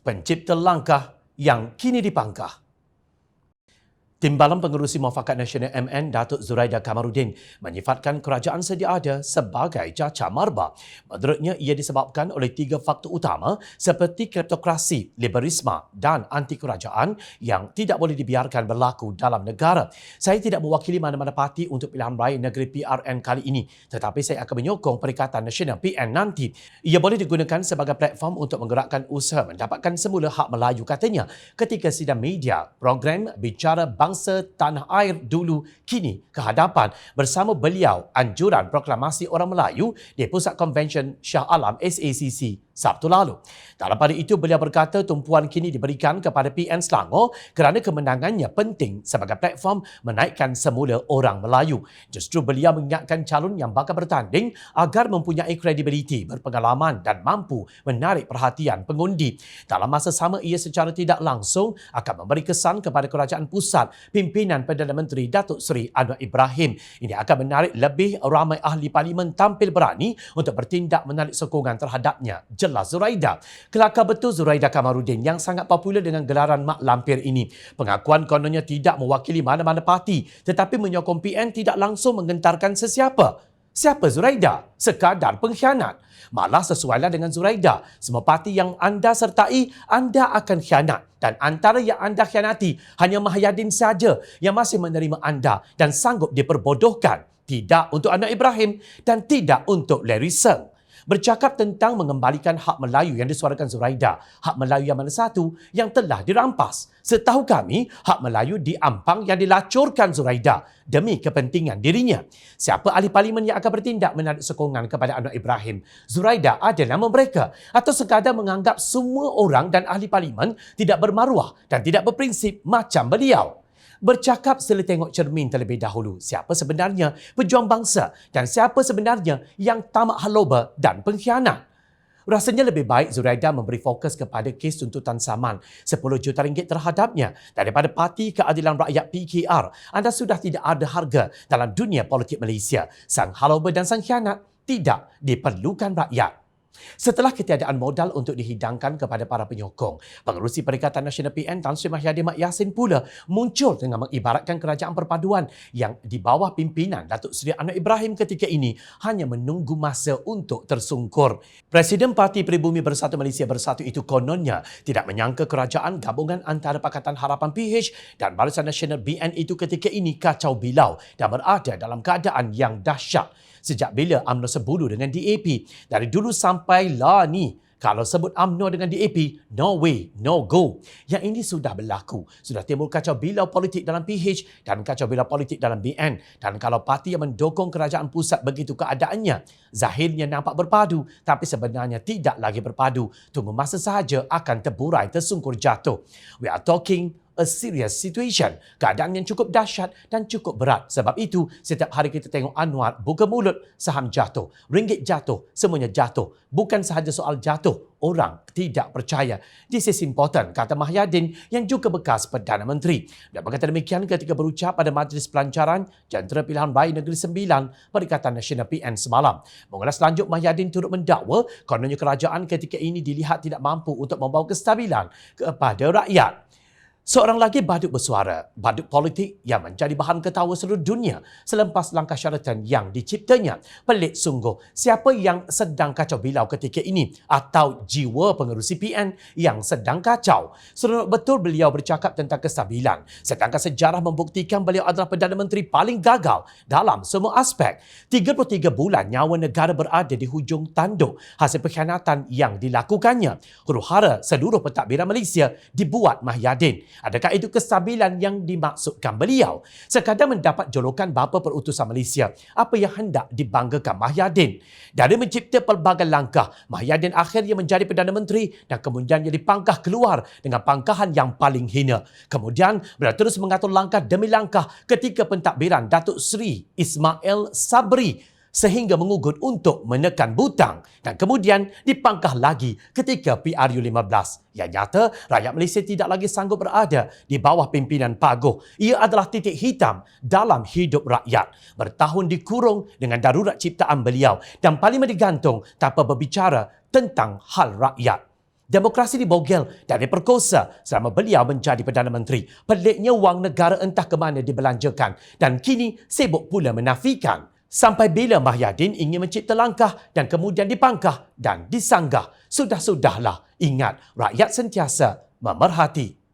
pencipta langkah yang kini dipangkah. Timbalan Pengerusi Muafakat Nasional MN Datuk Zuraida Kamaruddin menyifatkan kerajaan sedia ada sebagai cacar marba. Menurutnya ia disebabkan oleh 3 faktor utama seperti kleptokrasi, liberalisme dan anti kerajaan yang tidak boleh dibiarkan berlaku dalam negara. Saya tidak mewakili mana-mana parti untuk pilihan raya negeri PRN kali ini, tetapi saya akan menyokong Perikatan Nasional PN nanti. Ia boleh digunakan sebagai platform untuk menggerakkan usaha mendapatkan semula hak Melayu, katanya ketika sidang media program Bicara Bangsa Tanah Air Dulu Kini ke hadapan bersama beliau anjuran proklamasi orang Melayu di Pusat Konvensyen Shah Alam SACC Sabtu lalu. Dalam pada itu, beliau berkata tumpuan kini diberikan kepada PN Selangor kerana kemenangannya penting sebagai platform menaikkan semula orang Melayu. Justru beliau mengingatkan calon yang bakal bertanding agar mempunyai kredibiliti, berpengalaman dan mampu menarik perhatian pengundi. Dalam masa sama, ia secara tidak langsung akan memberi kesan kepada kerajaan pusat pimpinan Perdana Menteri Datuk Seri Anwar Ibrahim. Ini akan menarik lebih ramai ahli parlimen tampil berani untuk bertindak menarik sokongan terhadapnya. Jelas Zuraida. Kelakar betul Zuraida Kamaruddin yang sangat popular dengan gelaran Mak Lampir ini. Pengakuan kononnya tidak mewakili mana-mana parti tetapi menyokong PN tidak langsung menggentarkan sesiapa. Siapa Zuraida? Sekadar pengkhianat. Malah sesuailah dengan Zuraida. Semua parti yang anda sertai, anda akan khianat. Dan antara yang anda khianati, hanya Mahyadin saja yang masih menerima anda dan sanggup diperbodohkan. Tidak untuk Anwar Ibrahim dan tidak untuk Larry Seng. Bercakap tentang mengembalikan hak Melayu yang disuarakan Zuraida. Hak Melayu yang mana satu yang telah dirampas. Setahu kami, hak Melayu di Ampang yang dilacurkan Zuraida demi kepentingan dirinya. Siapa ahli parlimen yang akan bertindak menarik sokongan kepada Anwar Ibrahim? Zuraida ada nama mereka atau sekadar menganggap semua orang dan ahli parlimen tidak bermaruah dan tidak berprinsip macam beliau? Bercakap sila tengok cermin terlebih dahulu. Siapa sebenarnya pejuang bangsa dan siapa sebenarnya yang tamak haloba dan pengkhianat? Rasanya lebih baik Zuraida memberi fokus kepada kes tuntutan saman RM10 juta terhadapnya daripada Parti Keadilan Rakyat PKR. Anda sudah tidak ada harga dalam dunia politik Malaysia. Sang haloba dan sang khianat tidak diperlukan rakyat. Setelah ketiadaan modal untuk dihidangkan kepada para penyokong, Pengerusi Perikatan Nasional PN Tan Sri Mahyadin Mat Yassin pula muncul dengan mengibaratkan kerajaan perpaduan yang di bawah pimpinan Datuk Seri Anwar Ibrahim ketika ini hanya menunggu masa untuk tersungkur. Presiden Parti Peribumi Bersatu Malaysia Bersatu itu kononnya tidak menyangka kerajaan gabungan antara Pakatan Harapan PH dan Barisan Nasional BN itu ketika ini kacau bilau dan berada dalam keadaan yang dahsyat. Sejak bila UMNO sebulu dengan DAP? Dari dulu sampai lah ni, kalau sebut UMNO dengan DAP, no way, no go. Yang ini sudah berlaku. Sudah timbul kacau bilau politik dalam PH dan kacau bilau politik dalam BN. Dan kalau parti yang mendukung kerajaan pusat begitu keadaannya, zahirnya nampak berpadu, tapi sebenarnya tidak lagi berpadu. Tunggu masa sahaja akan terburai, tersungkur jatuh. We are talking a serious situation. Keadaan yang cukup dahsyat dan cukup berat. Sebab itu, setiap hari kita tengok Anwar buka mulut, saham jatuh, ringgit jatuh, semuanya jatuh. Bukan sahaja soal jatuh, orang tidak percaya. This is important, kata Mahyadin yang juga bekas Perdana Menteri. Dan berkata demikian ketika berucap pada Majlis Pelancaran Jentera Pilihan Raya Negeri Sembilan Perikatan Nasional PN semalam. Mengulas lanjut, Mahyadin turut mendakwa kononnya kerajaan ketika ini dilihat tidak mampu untuk membawa kestabilan kepada rakyat. Seorang lagi badut bersuara, badut politik yang menjadi bahan ketawa seluruh dunia selepas langkah syaratan yang diciptanya. Pelik sungguh, siapa yang sedang kacau bilau ketika ini atau jiwa pengerusi PN yang sedang kacau? Seronok betul beliau bercakap tentang kestabilan, sedangkan sejarah membuktikan beliau adalah Perdana Menteri paling gagal dalam semua aspek. 33 bulan nyawa negara berada di hujung tanduk hasil pengkhianatan yang dilakukannya. Huru-hara seluruh pentadbiran Malaysia dibuat Mahyadin. Adakah itu kestabilan yang dimaksudkan beliau? Sekadar mendapat jolokan bapa perutusan Malaysia, apa yang hendak dibanggakan Mahyadin? Dari mencipta pelbagai langkah, Mahyadin akhirnya menjadi Perdana Menteri dan kemudian ia dipangkah keluar dengan pangkahan yang paling hina. Kemudian beliau terus mengatur langkah demi langkah ketika pentadbiran Datuk Seri Ismail Sabri sehingga mengugut untuk menekan butang dan kemudian dipangkah lagi ketika PRU15. Yang nyata, rakyat Malaysia tidak lagi sanggup berada di bawah pimpinan Paguh. Ia adalah titik hitam dalam hidup rakyat. Bertahun dikurung dengan darurat ciptaan beliau dan parlimen digantung tanpa berbicara tentang hal rakyat. Demokrasi dibogel dan diperkosa selama beliau menjadi Perdana Menteri. Peliknya wang negara entah ke mana dibelanjakan dan kini sibuk pula menafikan. Sampai bila Mahyadin ingin mencipta langkah dan kemudian dipangkah dan disanggah? Sudah-sudahlah, ingat rakyat sentiasa memerhati.